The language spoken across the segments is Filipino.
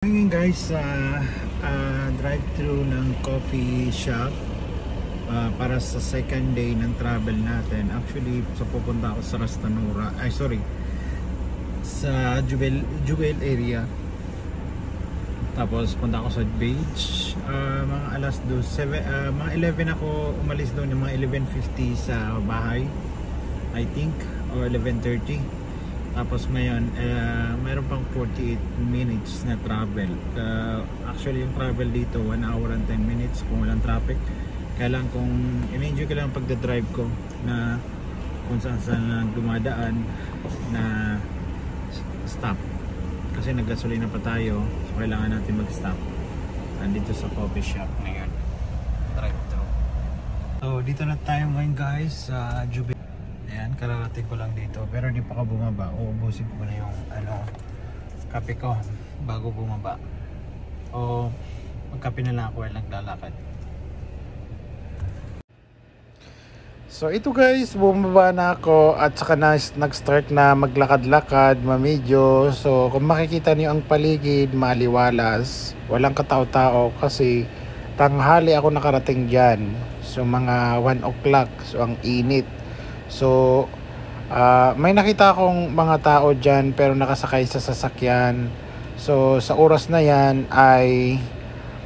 Ngayon guys, drive-thru ng coffee shop para sa second day ng travel natin. Actually, pupunta ako sa Rastanura, sa Jewel area. Tapos punta ako sa beach, mga alas 2, mga 11 ako umalis doon, mga 11:50 sa bahay, I think, or 11:30. Tapos ngayon, mayroon pang 48 minutes na travel. Actually, yung travel dito 1 hour and 10 minutes kung walang traffic. Kaya lang, kung in-enjoy ko lang pagda-drive ko, na kung saan lang dumadaan na stop. Kasi naggasolina pa tayo, so kailangan natin mag-stop. Andito sa coffee shop ngayon, drive-thru. So dito na tayo ngayon guys sa Jubel. Ayan, kararating ko lang dito, pero di pa ako bumaba. Uubusin ko na yung kape ko bago bumaba, o magkape na lang ako while naglalakad. So ito guys, bumaba na ako at saka nag-start na maglakad-lakad, mamedyo. So kung makikita niyo ang paligid, maliwalas, walang katao-tao kasi tanghali ako nakarating dyan. So mga 1 o'clock, so ang init. So may nakita akong mga tao dyan pero nakasakay sa sasakyan. So sa oras na yan ay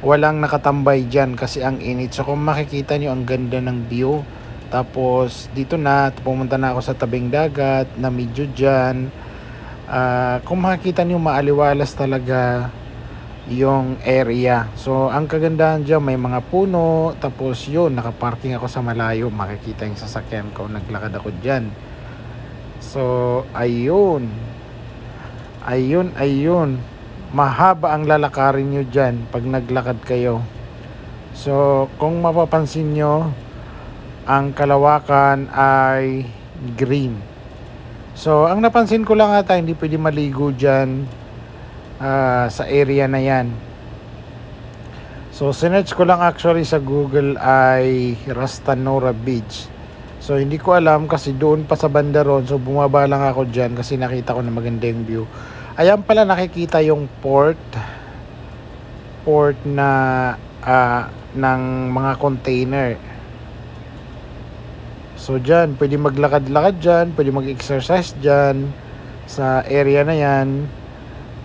walang nakatambay dyan kasi ang init. So kung makikita niyo ang ganda ng view. Tapos dito na, pumunta na ako sa tabing dagat na medyo dyan. Kung makikita niyo, maaliwalas talaga yung area. So ang kagandahan dyan, may mga puno. Tapos yun, nakaparking ako sa malayo, makikita yung sasakyan ko, naglakad ako dyan. So ayun, mahaba ang lalakarin nyo dyan pag naglakad kayo. So kung mapapansin nyo, ang kalawakan ay green. So ang napansin ko lang ata, hindi pwede maligo dyan sa area na yan. So sinearch ko lang actually sa Google ay Rastanura Beach. So hindi ko alam kasi doon pa sa banda ron. So bumaba lang ako dyan kasi nakita ko na maganda yung view. Ayan pala, nakikita yung port na ng mga container. So dyan, pwede maglakad-lakad dyan, pwede mag-exercise dyan sa area na yan.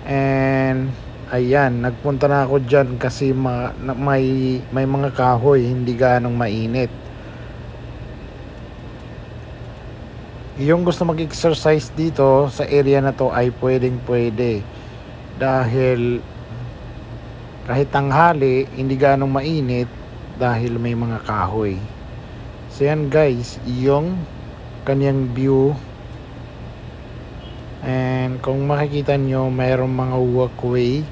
And ayan, nagpunta na ako dyan kasi may mga kahoy, hindi ganong mainit. Yung gusto mag-exercise dito sa area na to ay pwedeng-pwede. Dahil kahit tanghali, hindi ganong mainit dahil may mga kahoy. So yan guys, yung kanyang view. And kung makikita nyo, mayroong mga walkway,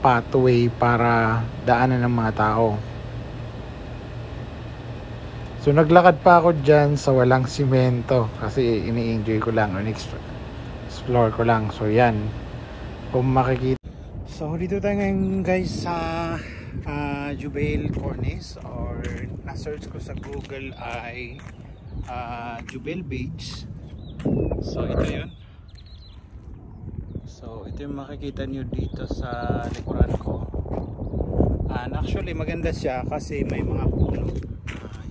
pathway para daanan ng mga tao. So naglakad pa ako dyan sa walang simento kasi ini-enjoy ko lang, explore ko lang. So yan, kung makikita. So dito tayo ngayon guys sa Jubel Cornice, or na-search ko sa Google ay Jubel Beach. So ito yun. So ito yung makikita nyo dito sa likuran ko. And actually maganda siya kasi may mga puno,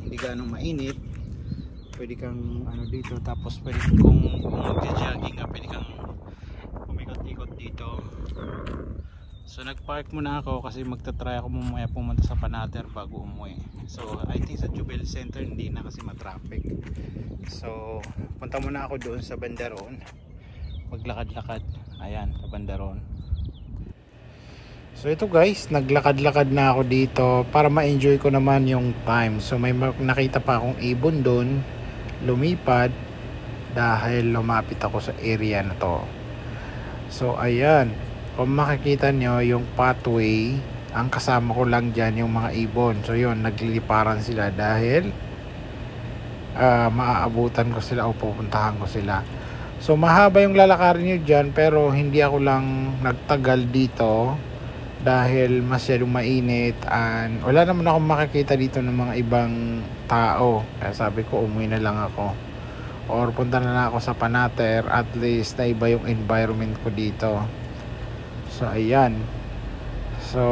hindi ganong mainit. Pwede kang dito, tapos pwede kung mag-jogging ka, pwede kang umikot-ikot dito. So nagpark muna ako kasi magta-try ako mamaya pumunta sa Panater bago umuwi. So I think sa Jubel Center hindi na kasi matraffic. So punta muna ako doon sa Bandaron, maglakad-lakad. Ayan, sa Bandaron. So ito guys, naglakad-lakad na ako dito para ma-enjoy ko naman yung time. So may nakita pa akong ibon doon, lumipad dahil lumapit ako sa area na to. So ayan, kung makikita nyo yung pathway, ang kasama ko lang dyan yung mga ibon. So yun, nagliliparan sila dahil maaabutan ko sila o pupuntahan ko sila. So mahaba yung lalakarin nyo dyan, pero hindi ako lang nagtagal dito dahil masyadong mainit and wala naman akong makikita dito ng mga ibang tao. Kaya sabi ko, umuwi na lang ako or punta na lang ako sa Panater, at least na iba yung environment ko dito. So ayan. So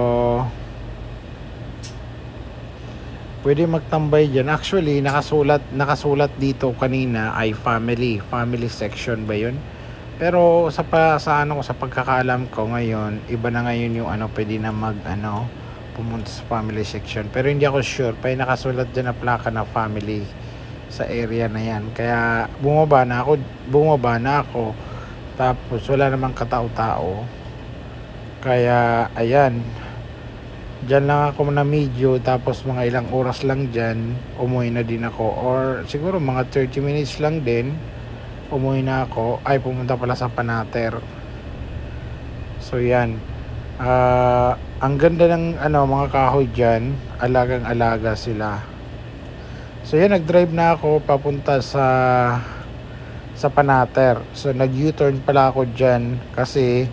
pwede magtambay dyan. Actually nakasulat dito kanina ay family section ba yun? Pero sa pagkakaalam ko ngayon, iba na ngayon yung pwede na pumunta sa family section. Pero hindi ako sure, pa nakasulat dyan na plaka na family sa area na yan. Kaya bumaba na ako. Tapos wala namang katao-tao. Kaya ayan, dyan lang ako na medyo, tapos mga ilang oras lang dyan umuwi na din ako, or siguro mga 30 minutes lang din umuwi na ako. Ay, pumunta pala sa Panater. So yan, ang ganda ng mga kahoy dyan, alagang alaga sila. So yan, nag-drive na ako papunta sa Panater. So nag U-turn pala ako dyan kasi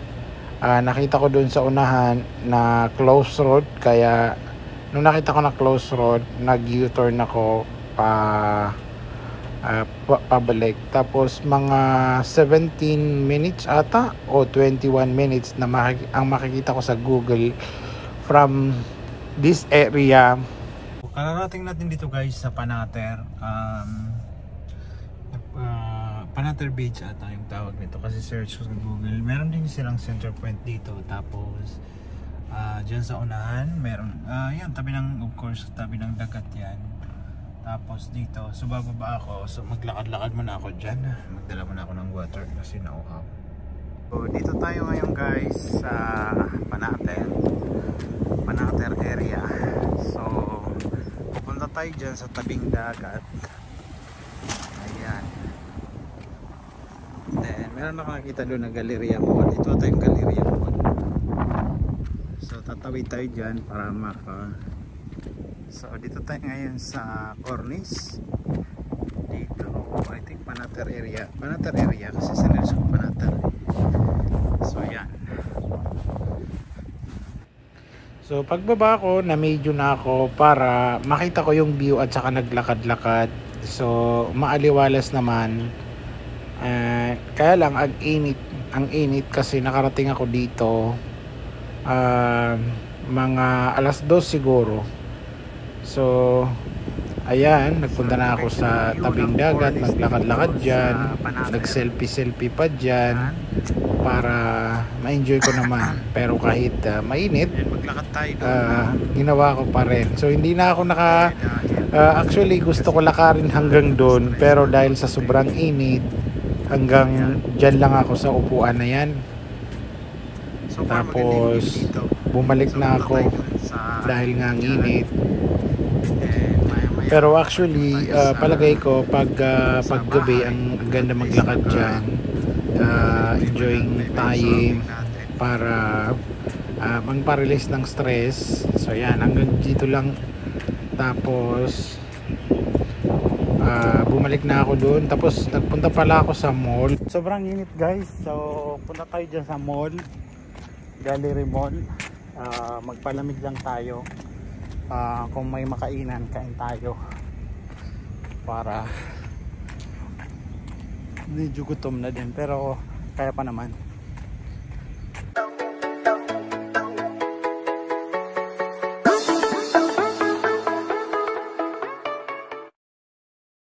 nakita ko dun sa unahan na close road, kaya nung nakita ko na close road, nag U-turn ako pabalik. Tapos mga 17 minutes ata o 21 minutes na ang makikita ko sa Google from this area. Kararating natin dito guys sa Panater. Panater Beach ata yung tawag nito kasi search ko sa Google. Meron din silang center point dito. Tapos dyan sa unahan meron yan, tabi ng, of course, tabi ng dagat yan. Tapos dito, so bababa ako, so maglakad-lakad muna ako dyan. Magdala muna ako ng water kasi nauhaw. So dito tayo ngayon guys sa Panater area. So pupunta tayo dyan sa tabing dagat. Ayan. Then meron ako nakita doon na Galleria Mall. Ito tayong Galleria Mall. So tatawid tayo dyan para So dito tayo ngayon sa Cornice. Dito, I think Panater area kasi sa news ko Panater. So yan. So pagbaba ko, na medyo na ako para makita ko yung view at saka naglakad-lakad. So maaliwalas naman. Kaya lang ang init kasi nakarating ako dito mga alas 2 siguro. So ayan, nagpunta na ako sa tabing dagat, naglakad-lakad dyan, nag-selfie pa dyan para ma-enjoy ko naman. Pero kahit mainit, ginawa ko pa rin. So hindi na ako actually gusto ko lakarin hanggang doon, pero dahil sa sobrang init, hanggang dyan lang ako sa upuan na yan. Tapos bumalik na ako dahil nga ang init. Pero actually palagay ko paggabi ang ganda maglakad dyan, enjoying time para magpa-release ng stress. So yan, hanggang dito lang. Tapos bumalik na ako doon. Tapos nagpunta pala ako sa mall. Sobrang init guys, so punta tayo dyan sa mall, Gallery Mall. Magpalamig lang tayo. Kung may makainan, kain tayo para medyo gutom na din, pero kaya pa naman.